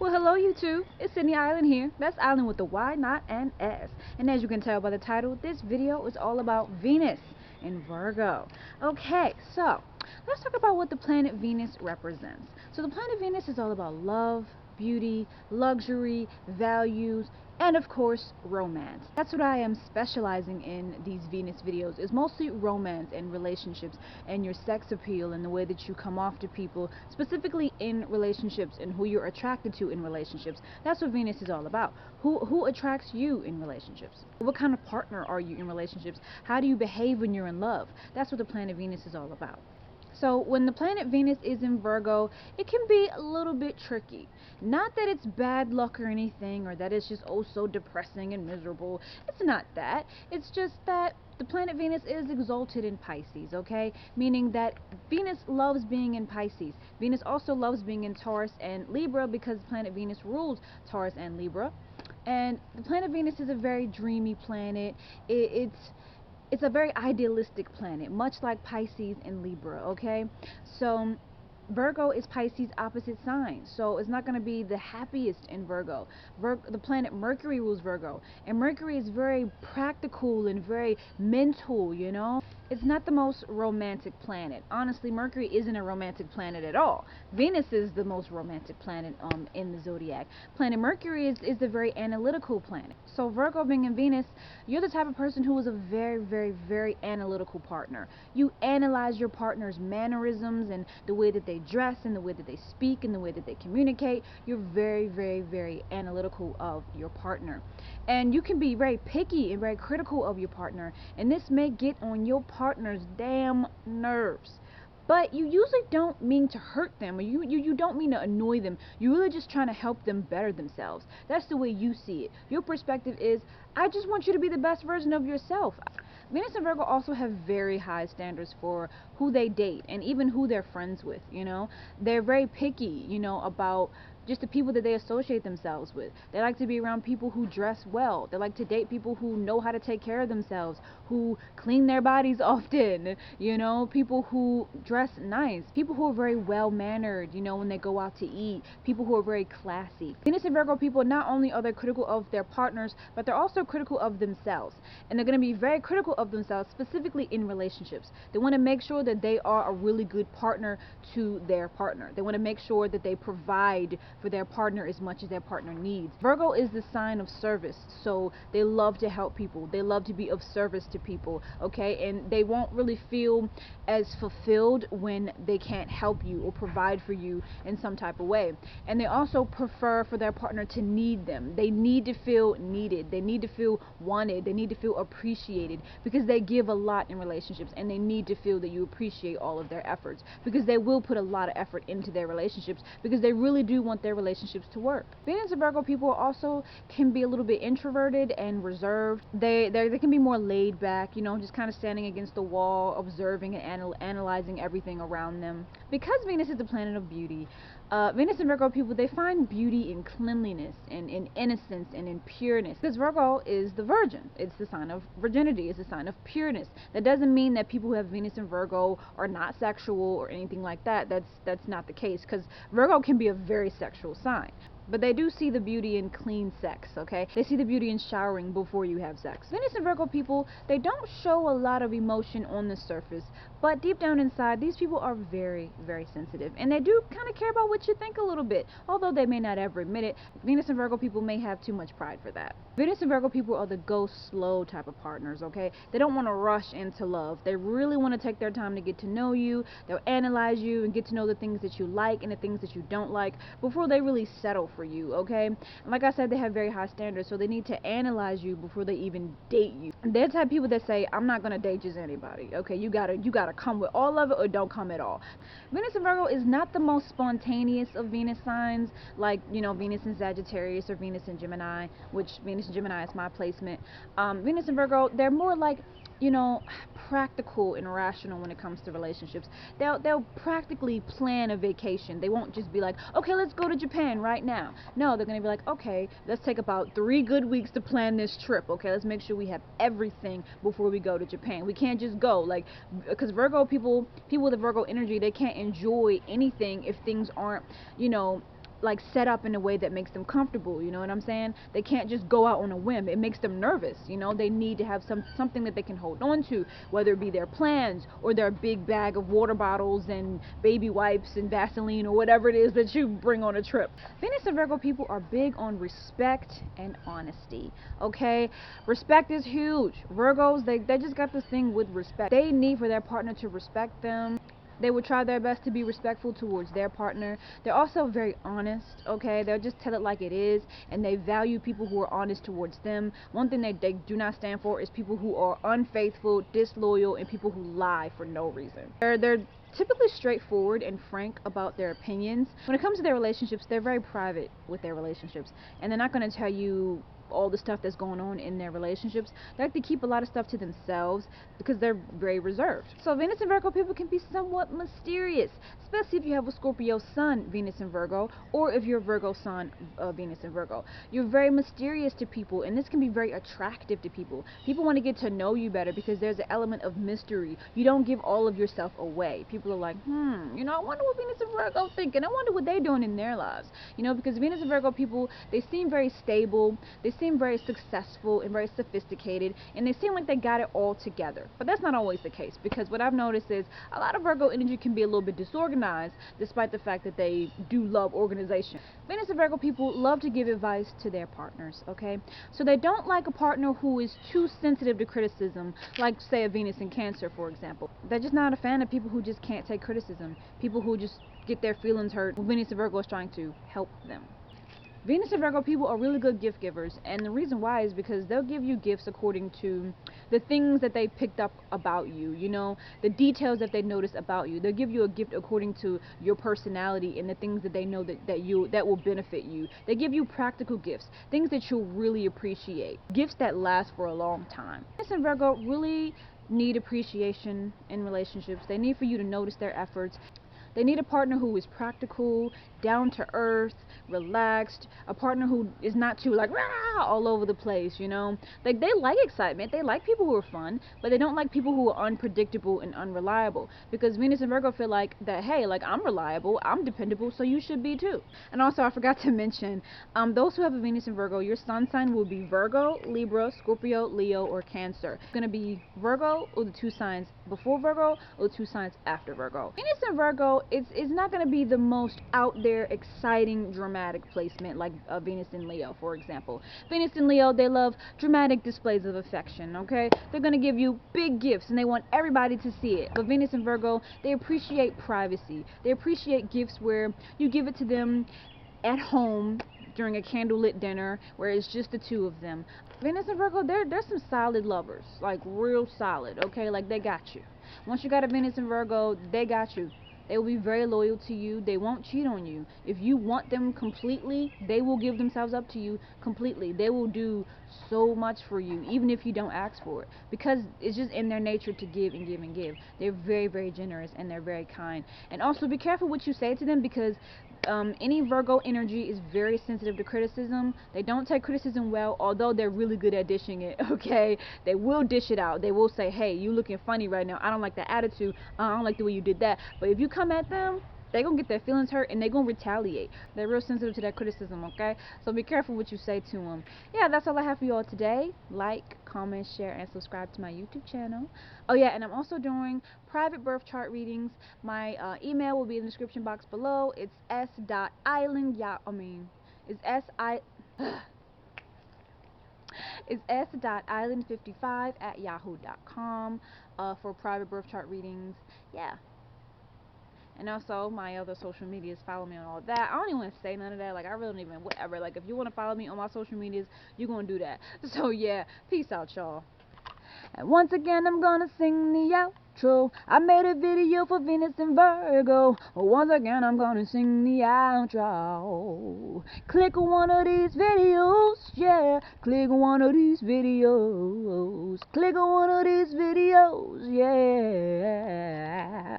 Well, hello YouTube. It's Sydney Island here. That's Island with the Y, not an S. And as you can tell by the title, this video is all about Venus in Virgo. Okay, so let's talk about what the planet Venus represents. So the planet Venus is all about love, beauty, luxury, values, and of course romance. That's what I am specializing in these Venus videos, is mostly romance and relationships and your sex appeal and the way that you come off to people, specifically in relationships, and who you're attracted to in relationships. That's what Venus is all about. Who attracts you in relationships? What kind of partner are you in relationships? How do you behave when you're in love? That's what the planet Venus is all about. So when the planet Venus is in Virgo, it can be a little bit tricky. Not that it's bad luck or anything, or that it's just oh so depressing and miserable. It's not that. It's just that the planet Venus is exalted in Pisces, okay? Meaning that Venus loves being in Pisces. Venus also loves being in Taurus and Libra because planet Venus rules Taurus and Libra. And the planet Venus is a very dreamy planet. It's a very idealistic planet, much like Pisces and Libra, okay? So Virgo is Pisces' opposite sign, so it's not going to be the happiest in Virgo. The planet Mercury rules Virgo, and Mercury is very practical and very mental, you know? It's not the most romantic planet. Honestly, Mercury isn't a romantic planet at all. Venus is the most romantic planet in the zodiac. Planet Mercury is a very analytical planet. So Virgo being in Venus, you're the type of person who is a very, very, very analytical partner. You analyze your partner's mannerisms and the way that they dress and the way that they speak and the way that they communicate. You're very, very, very analytical of your partner. And you can be very picky and very critical of your partner, and this may get on your partner's damn nerves. But you usually don't mean to hurt them, or you don't mean to annoy them. You're really just trying to help them better themselves. That's the way you see it. Your perspective is, I just want you to be the best version of yourself. Venus and Virgo also have very high standards for who they date and even who they're friends with, you know. They're very picky, you know, about just the people that they associate themselves with. They like to be around people who dress well. They like to date people who know how to take care of themselves, who clean their bodies often, you know, people who dress nice, people who are very well mannered, you know, when they go out to eat, people who are very classy. Venus and Virgo people, not only are they critical of their partners, but they're also critical of themselves. And they're going to be very critical of themselves, specifically in relationships. They want to make sure that they are a really good partner to their partner. They want to make sure that they provide for their partner as much as their partner needs. Virgo is the sign of service, so they love to help people. They love to be of service to people, okay? And they won't really feel as fulfilled when they can't help you or provide for you in some type of way. And they also prefer for their partner to need them. They need to feel needed. They need to feel wanted. They need to feel appreciated, because they give a lot in relationships, and they need to feel that you appreciate all of their efforts, because they will put a lot of effort into their relationships, because they really do want their relationships to work. Venus and Virgo people also can be a little bit introverted and reserved. They can be more laid back, you know, just kind of standing against the wall, observing and analyzing everything around them. Because Venus is the planet of beauty, Venus and Virgo people, they find beauty in cleanliness and in innocence and in pureness. Because Virgo is the virgin. It's the sign of virginity. It's a sign of pureness. That doesn't mean that people who have Venus and Virgo are not sexual or anything like that. That's not the case, because Virgo can be a very sexual sign. But they do see the beauty in clean sex, okay? They see the beauty in showering before you have sex. Venus and Virgo people, they don't show a lot of emotion on the surface, but deep down inside, these people are very, very sensitive. And they do kind of care about what you think a little bit, although they may not ever admit it. Venus and Virgo people may have too much pride for that. Venus and Virgo people are the go slow type of partners, okay? They don't want to rush into love. They really want to take their time to get to know you. They'll analyze you and get to know the things that you like and the things that you don't like before they really settle for you, okay? And like I said, they have very high standards, so they need to analyze you before they even date you. They're the type of people that say, I'm not gonna date just anybody, okay? You gotta come with all of it, or don't come at all. Venus and Virgo is not the most spontaneous of Venus signs, like, you know, Venus in Sagittarius or Venus in Gemini, which Venus in Gemini is my placement. Venus and Virgo, they're more like, you know, practical and rational when it comes to relationships. They'll practically plan a vacation. They won't just be like, okay, let's go to Japan right now. No, they're gonna be like, okay, let's take about 3 good weeks to plan this trip. Okay, let's make sure we have everything before we go to Japan. We can't just go, like, because Virgo people with the Virgo energy, they can't enjoy anything if things aren't, you know, like set up in a way that makes them comfortable, you know what I'm saying? They can't just go out on a whim. It makes them nervous, you know? They need to have something that they can hold on to, whether it be their plans or their big bag of water bottles and baby wipes and Vaseline or whatever it is that you bring on a trip. Venus and Virgo people are big on respect and honesty, okay? Respect is huge. Virgos, they just got this thing with respect. They need for their partner to respect them. They would try their best to be respectful towards their partner. They're also very honest, okay? They'll just tell it like it is, and they value people who are honest towards them. One thing they do not stand for is people who are unfaithful, disloyal, and people who lie for no reason. They're typically straightforward and frank about their opinions. When it comes to their relationships, they're very private with their relationships, and they're not going to tell you all the stuff that's going on in their relationships. They like to keep a lot of stuff to themselves because they're very reserved. So Venus and Virgo people can be somewhat mysterious, especially if you have a Scorpio sun, Venus and Virgo, or if you're a Virgo sun, Venus and Virgo. You're very mysterious to people, and this can be very attractive to people. People want to get to know you better because there's an element of mystery. You don't give all of yourself away. People are like, you know, I wonder what Venus and Virgo thinking. I wonder what they're doing in their lives. You know, because Venus and Virgo people, they seem very stable. They seem very successful and very sophisticated, and they seem like they got it all together. But that's not always the case, because what I've noticed is a lot of Virgo energy can be a little bit disorganized, despite the fact that they do love organization. Venus and Virgo people love to give advice to their partners, okay? So they don't like a partner who is too sensitive to criticism, like say a Venus in Cancer, for example. They're just not a fan of people who just can't take criticism, people who just get their feelings hurt when Venus and Virgo is trying to help them. Venus and Virgo people are really good gift givers, and the reason why is because they'll give you gifts according to the things that they picked up about you, you know, the details that they noticed about you. They'll give you a gift according to your personality and the things that they know that will benefit you. They give you practical gifts, things that you'll really appreciate, gifts that last for a long time. Venus and Virgo really need appreciation in relationships. They need for you to notice their efforts. They need a partner who is practical, down to earth, relaxed, a partner who is not too like rah, all over the place, you know. Like, they like excitement, they like people who are fun, but they don't like people who are unpredictable and unreliable, because Venus and Virgo feel like that, hey, like, I'm reliable, I'm dependable, so you should be too. And also, I forgot to mention, those who have a Venus in Virgo, your sun sign will be Virgo, Libra, Scorpio, Leo, or Cancer. It's going to be Virgo or the two signs before Virgo or the two signs after Virgo. Venus in Virgo, it's not going to be the most out there, exciting, dramatic placement like Venus in Leo, for example. Venus in Leo, they love dramatic displays of affection, okay? They're going to give you big gifts and they want everybody to see it. But Venus and Virgo, they appreciate privacy. They appreciate gifts where you give it to them at home during a candlelit dinner where it's just the two of them. Venus and Virgo, they're some solid lovers, like real solid, okay? Like, they got you. Once you got a Venus and Virgo, they got you. They will be very loyal to you. They won't cheat on you. If you want them completely, they will give themselves up to you completely. They will do so much for you, even if you don't ask for it, because it's just in their nature to give and give and give. They're very, very generous, and they're very kind. And also, be careful what you say to them, because any Virgo energy is very sensitive to criticism. They don't take criticism well, although they're really good at dishing it, okay? They will dish it out. They will say, hey, you looking funny right now. I don't like that attitude. I don't like the way you did that. But if you come at them, they're going to get their feelings hurt and they're going to retaliate. They're real sensitive to that criticism, okay? So be careful what you say to them. Yeah, that's all I have for you all today. Like, comment, share, and subscribe to my YouTube channel. Oh yeah, and I'm also doing private birth chart readings. My email will be in the description box below. It's s.island55@yahoo.com for private birth chart readings. Yeah. And also, my other social medias, follow me on all that. I don't even want to say none of that. Like, I really don't even, whatever. Like, if you want to follow me on my social medias, you're going to do that. So, yeah, peace out, y'all. And once again, I'm going to sing the outro. I made a video for Venus and Virgo. Once again, I'm going to sing the outro. Click one of these videos, yeah. Click one of these videos. Click one of these videos, yeah.